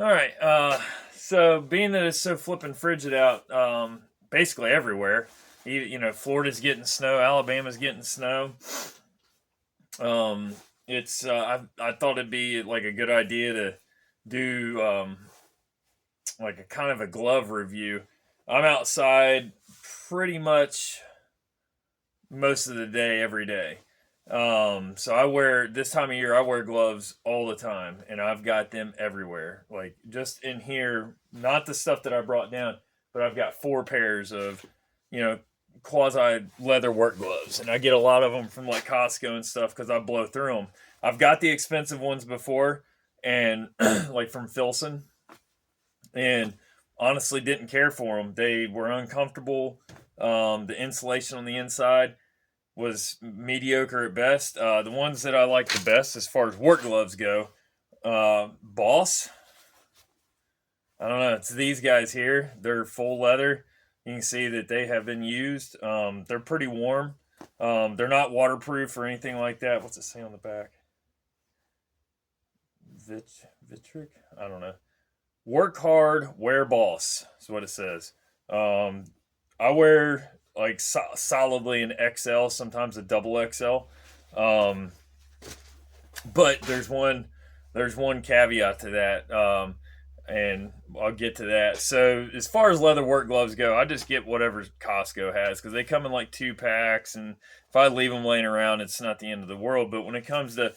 All right. So being that it's so flipping frigid out, basically everywhere, Florida's getting snow, Alabama's getting snow. Um, I thought it'd be like a good idea to do like a kind of a glove review. I'm outside pretty much most of the day, every day. So I wear this time of year, I wear gloves all the time, and I've got them everywhere. Like just in here, not the stuff that I brought down, but I've got four pairs of, you know, quasi leather work gloves, and I get a lot of them from like Costco and stuff because I blow through them. I've got the expensive ones before, and like from Filson, and honestly didn't care for them. They were uncomfortable. The insulation on the inside was mediocre at best. The ones that I like the best as far as work gloves go, Boss. I don't know. It's these guys here. They're full leather. You can see that they have been used. They're pretty warm. They're not waterproof or anything like that. What's it say on the back? Vitric? I don't know. Work hard, wear boss. Is what it says. I wear like solidly an XL, sometimes a double XL. Um, but there's one caveat to that, and I'll get to that. So as far as leather work gloves go, I just get whatever Costco has because they come in like 2 packs, and if I leave them laying around, it's not the end of the world. But when it comes to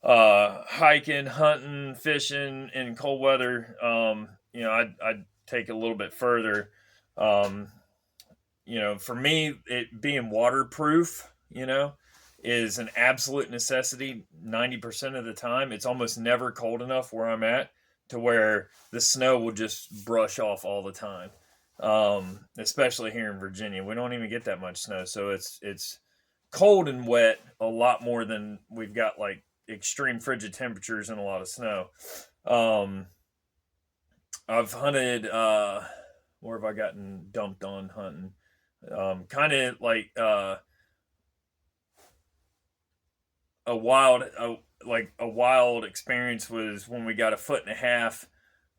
hiking, hunting, fishing in cold weather, I'd take it a little bit further. Um, for me, it being waterproof, is an absolute necessity 90% of the time. It's almost never cold enough where I'm at to where the snow will just brush off all the time. Especially here in Virginia, we don't even get that much snow, so it's cold and wet a lot more than we've got like extreme frigid temperatures and a lot of snow. Um, I've hunted. Where have I gotten dumped on hunting? Kind of like a wild experience was when we got a foot and a half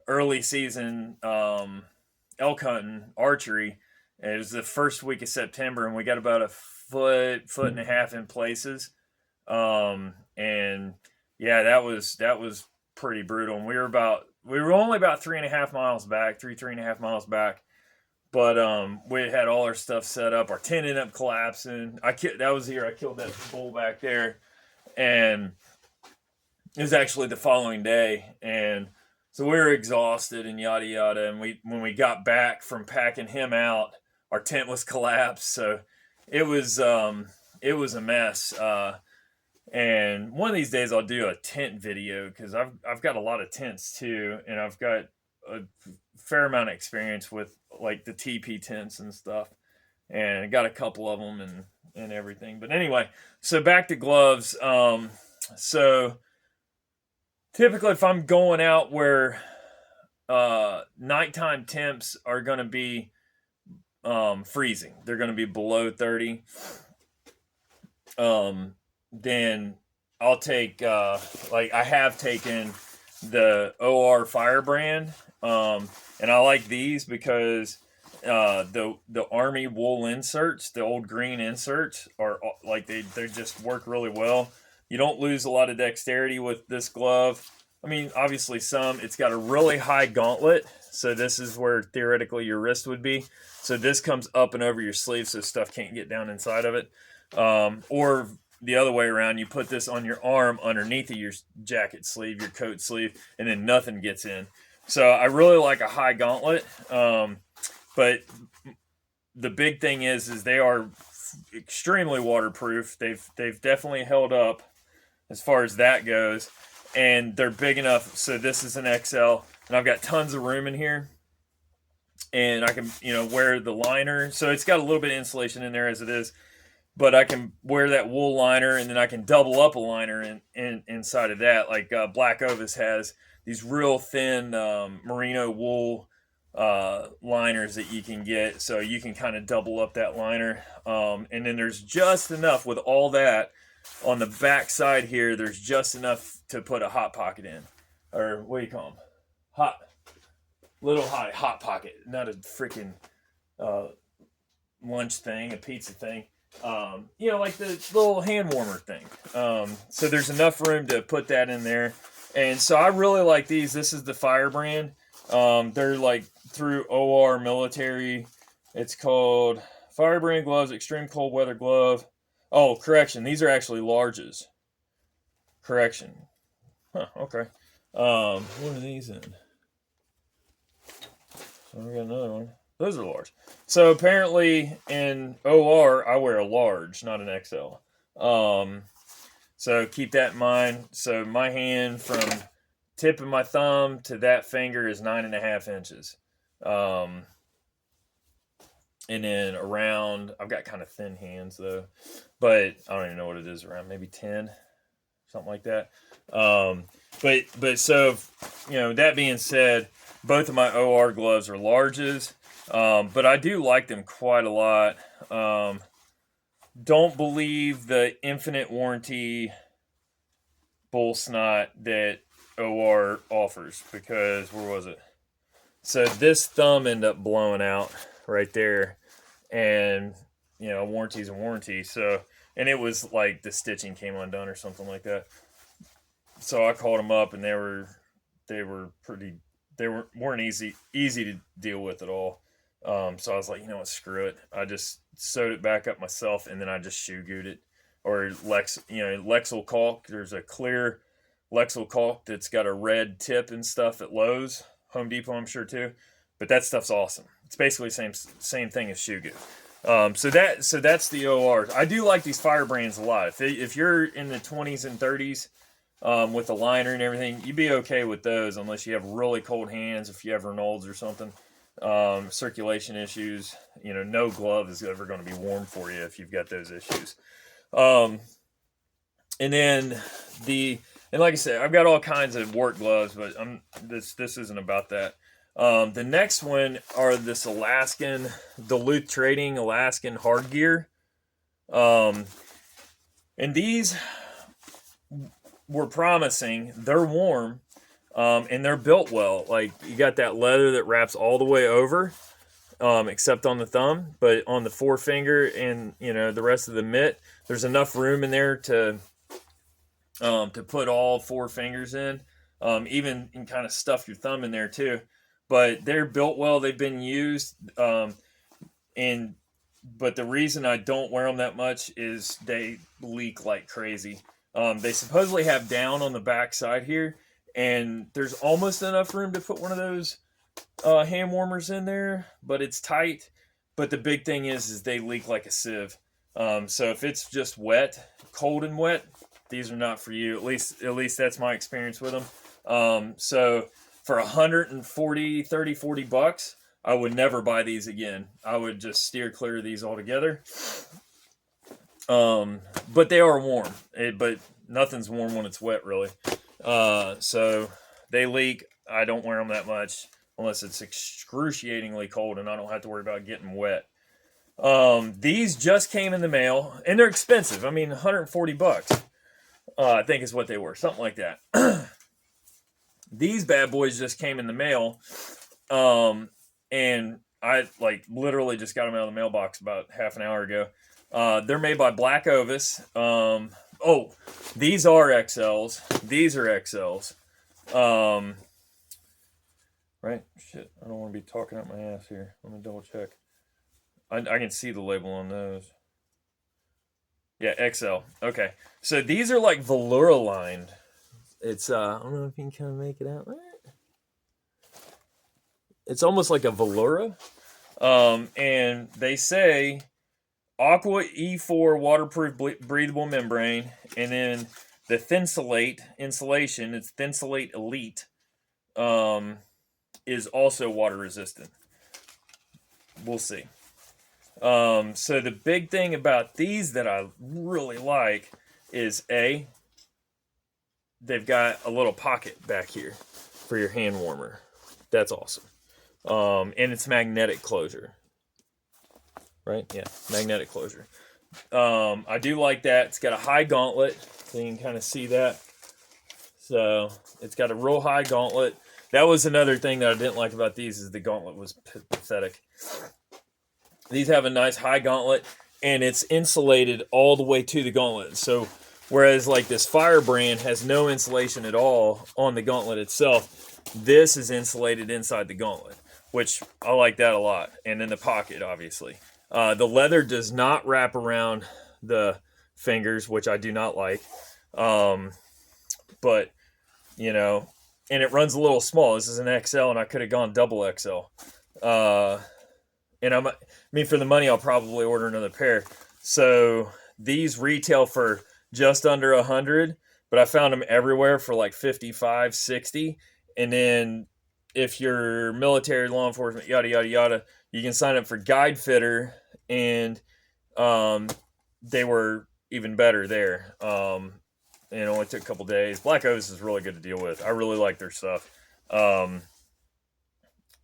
early season elk hunting archery. It was the first week of September, and we got about a foot and a half in places. And yeah, that was pretty brutal. And we were only about 3.5 miles back, 3.5 miles back. But we had all our stuff set up. Our tent ended up collapsing. That was the year I killed that bull back there, and it was actually the following day. And so we were exhausted and yada yada. And when we got back from packing him out, our tent was collapsed. So it was a mess. And one of these days I'll do a tent video because I've got a lot of tents too, and I've got a fair amount of experience with like the TP tents and stuff, and I got a couple of them and everything. But anyway, so back to gloves. So typically, if I'm going out where nighttime temps are going to be freezing, they're going to be below 30. Then I'll take like I have taken the OR Firebrand, and I like these because the Army wool inserts, the old green inserts, are like they just work really well. You don't lose a lot of dexterity with this glove. I mean, obviously some. It's got a really high gauntlet, so this is where theoretically your wrist would be. So this comes up and over your sleeve, so stuff can't get down inside of it. Or the other way around, you put this on your arm underneath of your jacket sleeve, your coat sleeve, and then nothing gets in. So I really like a high gauntlet. But the big thing is they are extremely waterproof. They've definitely held up as far as that goes, and they're big enough. So this is an XL, and I've got tons of room in here, and I can wear the liner. So it's got a little bit of insulation in there as it is, but I can wear that wool liner, and then I can double up a liner inside of that. Like Black Ovis has these real thin merino wool liners that you can get, so you can kind of double up that liner. And then there's just enough with all that on the back side here. There's just enough to put a hot pocket in, or what do you call them? hot pocket, not a freaking lunch thing, a pizza thing. You know, like the little hand warmer thing. So there's enough room to put that in there. And so I really like these. This is the Firebrand. They're like through OR Military. It's called Firebrand Gloves, Extreme Cold Weather Glove. Oh, correction. These are actually larges. Correction. Huh, okay. What are these in? So we got another one. Those are large. So apparently in OR, I wear a large, not an XL. So keep that in mind. So my hand from tip of my thumb to that finger is 9.5 inches. And then around, I've got kind of thin hands though, but I don't even know what it is around, maybe 10, something like that. But so, you know, that being said, both of my OR gloves are larges, but I do like them quite a lot. Don't believe the infinite warranty bull snot that OR offers, because where was it? So this thumb ended up blowing out right there, and you know, warranty's a warranty. So, and it was like the stitching came undone or something like that. So I called them up, and they weren't easy to deal with at all. So I was like, you know what, screw it. I just sewed it back up myself, and then I just shoe glued it, or Lexel caulk. There's a clear Lexel caulk that's got a red tip and stuff at Lowe's, Home Depot, I'm sure too. But that stuff's awesome. It's basically the same thing as shoe glue. So that's the OR. I do like these Firebrands a lot. If you're in the 20s and 30s with the liner and everything, you'd be okay with those unless you have really cold hands. If you have Reynolds or something, circulation issues, you know, no glove is ever going to be warm for you if you've got those issues. And then and like I said, I've got all kinds of work gloves, but this isn't about that. The next one are this Alaskan Deluth Trading Alaskan hard gear. And these were promising. They're warm, and they're built well. Like, you got that leather that wraps all the way over, except on the thumb, but on the forefinger and, you know, the rest of the mitt, there's enough room in there to put all 4 fingers in. Even and kind of stuff your thumb in there too. But they're built well. They've been used, but the reason I don't wear them that much is they leak like crazy. They supposedly have down on the back side here, and there's almost enough room to put one of those hand warmers in there, but it's tight. But the big thing is they leak like a sieve. So if it's just wet, cold and wet, these are not for you. At least that's my experience with them. So for $40 I would never buy these again. I would just steer clear of these altogether. But they are warm. But nothing's warm when it's wet, really. So they leak. I don't wear them that much unless it's excruciatingly cold and I don't have to worry about getting wet. These just came in the mail, and they're expensive. I mean, $140, I think is what they were, something like that. These bad boys just came in the mail, and I literally just got them out of the mailbox about half an hour ago. They're made by Black Ovis. These are XLs. These are XLs. Right? Shit, I don't want to be talking out my ass here. Let me double check. I can see the label on those. Yeah, XL. Okay. So these are like velour lined. It's, I don't know if you can kind of make it out. It's almost like a velour. And they say Aqua E4 waterproof breathable membrane. And then the Thinsulate insulation, it's Thinsulate Elite, is also water resistant. We'll see. So the big thing about these that I really like is they've got a little pocket back here for your hand warmer. That's awesome. And it's magnetic closure. Right? Yeah, magnetic closure. I do like that. It's got a high gauntlet, so you can kind of see that. So it's got a real high gauntlet. That was another thing that I didn't like about these, is the gauntlet was pathetic. These have a nice high gauntlet, and it's insulated all the way to the gauntlet. So whereas like this Firebrand has no insulation at all on the gauntlet itself, this is insulated inside the gauntlet, which I like that a lot. And in the pocket, obviously. The leather does not wrap around the fingers, which I do not like. But, you know, and it runs a little small. This is an XL, and I could have gone double XL. And I mean, for the money, I'll probably order another pair. So these retail for just under $100, but I found them everywhere for like 55, 60. And then if you're military, law enforcement, yada, yada, yada, you can sign up for Guide Fitter, and they were even better there. It only took a couple days. Black Ovis is really good to deal with. I really like their stuff. I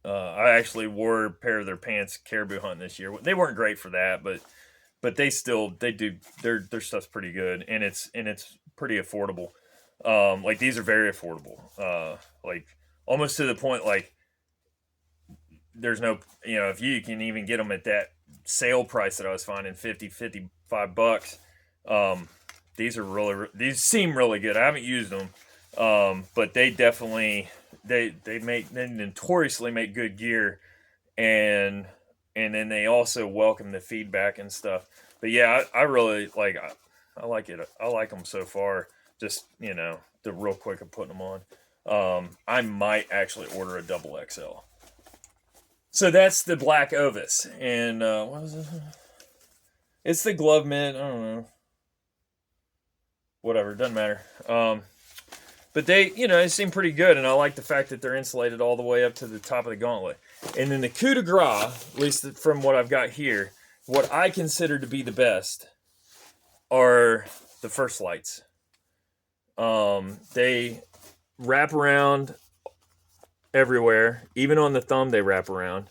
actually wore a pair of their pants caribou hunting this year. They weren't great for that, but they do their stuff's pretty good, and it's pretty affordable. Like these are very affordable. Like almost to the point like there's no, if you can even get them at that sale price that I was finding, $55. These seem really good. I haven't used them, but they definitely they notoriously make good gear, and then they also welcome the feedback and stuff. But yeah, I really like I like it. I like them so far. Just the real quick of putting them on. I might actually order a double XL. So that's the Black Ovis, and what was it? It's the glove-mitt. I don't know. Whatever, doesn't matter. But they seem pretty good, and I like the fact that they're insulated all the way up to the top of the gauntlet. And then the coup de grace, at least from what I've got here, what I consider to be the best are the first lights. They wrap around everywhere, even on the thumb they wrap around.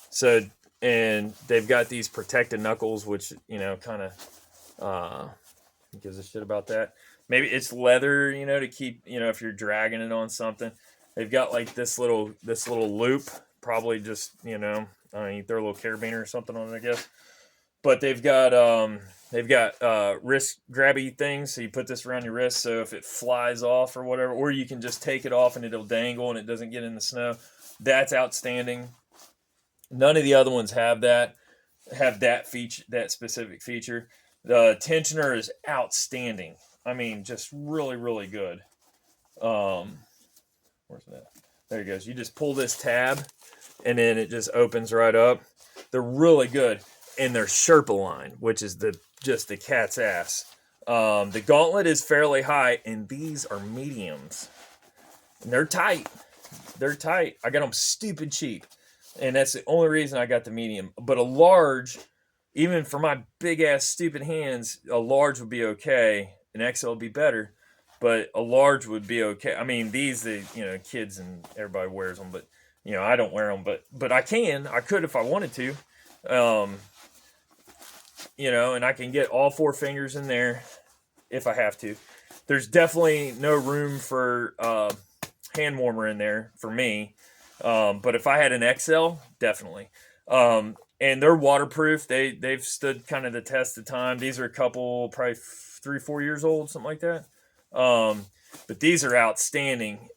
So, and they've got these protected knuckles, which kind of gives a shit about that. Maybe it's leather, to keep, if you're dragging it on something. They've got like this little loop, probably just, you throw a little carabiner or something on it, I guess. But they've got wrist grabby things, so you put this around your wrist, so if it flies off or whatever, or you can just take it off and it'll dangle and it doesn't get in the snow. That's outstanding. None of the other ones have that feature, that specific feature. The tensioner is outstanding. I mean, just really, really good. Where's that? There it goes. You just pull this tab, and then it just opens right up. They're really good. And they're Sherpa line, which is just the cat's ass. The gauntlet is fairly high, and these are mediums. And they're tight. They're tight. I got them stupid cheap. And that's the only reason I got the medium. But a large, even for my big-ass stupid hands, a large would be okay. An XL would be better, but a large would be okay. I mean, these, kids and everybody wears them, but, I don't wear them. But I could if I wanted to. And I can get all 4 fingers in there if I have to. There's definitely no room for hand warmer in there for me. But if I had an XL, definitely. And they're waterproof. They've stood kind of the test of time. These are a couple, probably 3-4 years old, something like that. But these are outstanding.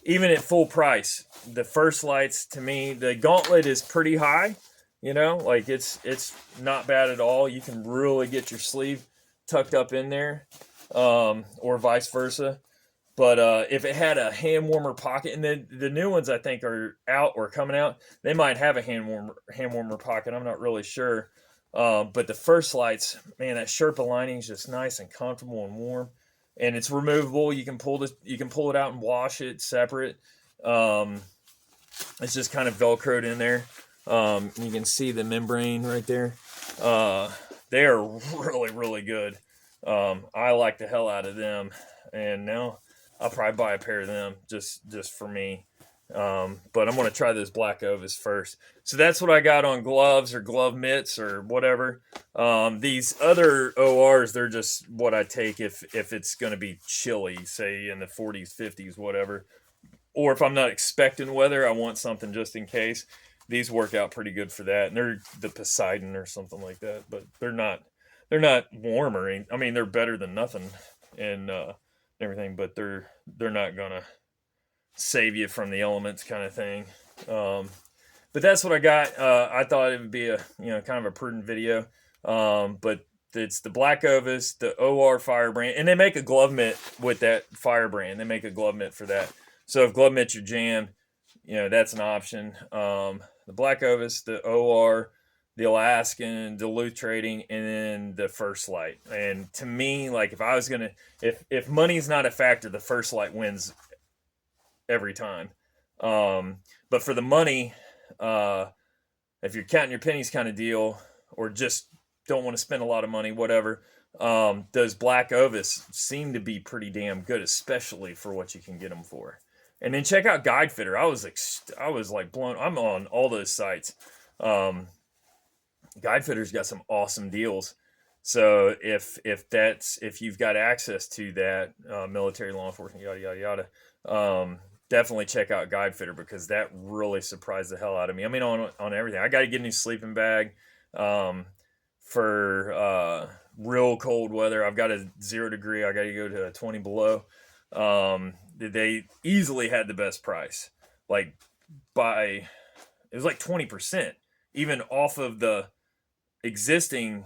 Even at full price, the first lights, to me, the gauntlet is pretty high. Like it's not bad at all. You can really get your sleeve tucked up in there, or vice versa. But if it had a hand warmer pocket, and the new ones I think are out or coming out, they might have a hand warmer pocket. I'm not really sure. But the first lights, man, that Sherpa lining is just nice and comfortable and warm, and it's removable. You can pull it out and wash it separate. It's just kind of Velcroed in there. You can see the membrane right there. They are really, really good. I like the hell out of them, and now I'll probably buy a pair of them just for me. But I'm going to try those Black Ovis first. So that's what I got on gloves or glove mitts or whatever. These other ORs, they're just what I take if it's going to be chilly, say in the 40s, 50s, whatever. or if I'm not expecting weather, I want something just in case. These work out pretty good for that, and they're the Poseidon or something like that. But they're not warm or anything. I mean, they're better than nothing and everything, but they're not gonna save you from the elements kind of thing. But that's what I got. I thought it would be a kind of a prudent video. But it's the black Ovis, the OR firebrand, and they make a glove mitt with that firebrand. They make a glove mitt for that. So if glove mitt's your jam, that's an option. The black Ovis, the OR, the Alaskan, Deluth Trading, and then the first Lite. And to me, like if I was gonna, if money's not a factor, the first Lite wins every time. But for the money, if you're counting your pennies kind of deal, or just don't want to spend a lot of money, whatever, those black Ovis seem to be pretty damn good, especially for what you can get them for. And then check out Guide Fitter. I was like blown. I'm on all those sites. Guide Fitter's got some awesome deals. So if you've got access to that, military, law enforcement, yada yada yada, definitely check out Guide Fitter, because that really surprised the hell out of me. I mean, on everything. I got to get a new sleeping bag for real cold weather. I've got a 0 degree. I got to go to a 20 below. They easily had the best price, like it was like 20%, even off of the existing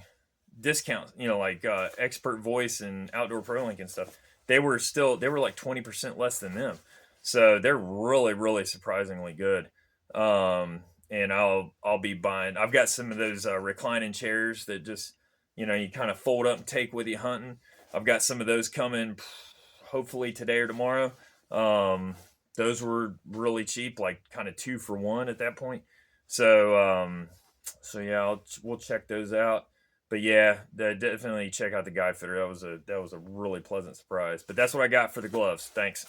discounts. Like Expert Voice and Outdoor Pro Link and stuff. They were like 20% less than them. So they're really, really surprisingly good. And I'll be buying. I've got some of those reclining chairs that just you kind of fold up and take with you hunting. I've got some of those coming, hopefully today or tomorrow. Those were really cheap, like kind of 2 for 1 at that point. So yeah, we'll check those out. But yeah, definitely check out the Guide Fitter. That was a really pleasant surprise. But that's what I got for the gloves. Thanks.